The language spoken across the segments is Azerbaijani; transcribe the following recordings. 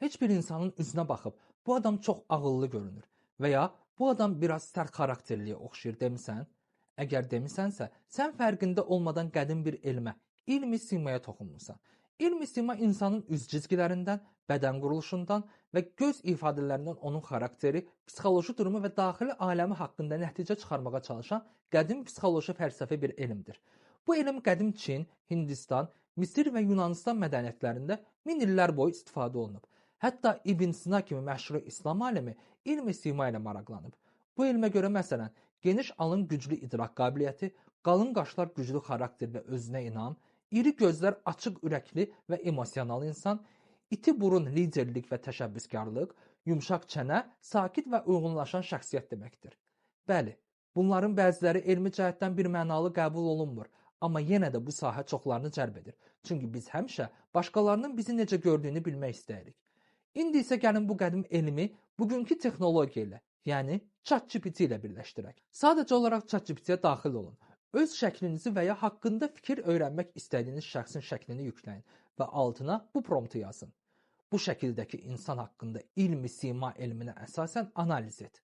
Heç bir insanın üzünə baxıb bu adam çox ağıllı görünür və ya bu adam biraz sərt xarakterliyə oxşayır demisən? Əgər demisənsə, sən fərqində olmadan qədim bir elmə, ilmi simaya toxunmusan. İlmi sima insanın üz cizgilərindən, bədən quruluşundan və göz ifadələrindən onun xarakteri, psixoloji durumu və daxili aləmi haqqında nəticə çıxarmağa çalışan qədim psixoloji fəlsəfi bir elmdir. Bu elm qədim Çin, Hindistan, Misir və Yunanistan mədəniyyətlərində min illər boyu istifadə olunub. Hətta İbn Sina kimi məşhur İslam alimi ilmi sima ilə maraqlanıb. Bu elmə görə məsələn, geniş alın güclü idrak qabiliyyəti, qalın qaşlar güclü xarakter və özünə inam, iri gözlər açıq ürəkli və emosional insan, iti burun liderlik və təşəbbüskarlıq, yumşaq çənə, sakit və uyğunlaşan şəxsiyyət deməkdir. Bəli, bunların bəziləri elmi cəhətdən bir mənalı qəbul olunmur, amma yenə də bu sahə çoxlarını cəlb edir. Çünki biz həmişə başqalarının bizi necə gördüyünü bilmək istəyirik. İndi isə gəlin bu qədim elmi bugünkü texnologiya ilə, yəni ChatGPT ilə birləşdirək. Sadəcə olaraq ChatGPT-yə daxil olun. Öz şəklinizi və ya haqqında fikir öyrənmək istədiyiniz şəxsin şəklini yükləyin və altına bu promptu yazın. Bu şəkildəki insan haqqında ilmi sima elminə əsasən analiz et.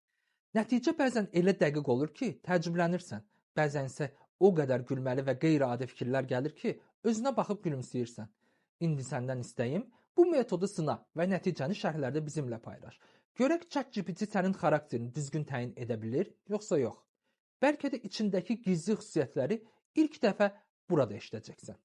Nəticə bəzən elə dəqiq olur ki, təəccüblənirsən. Bəzən isə o qədər gülməli və qeyri-adi fikirlər gəlir ki, özünə baxıb gülümsəyirsən. İndi səndən istəyim, bu metodu sına və nəticəni şərhlərdə bizimlə paylaş. Görək ChatGPT sənin xarakterini düzgün təyin edə bilir, yoxsa yox. Bəlkə də içindəki gizli xüsusiyyətləri ilk dəfə burada eşidəcəksən.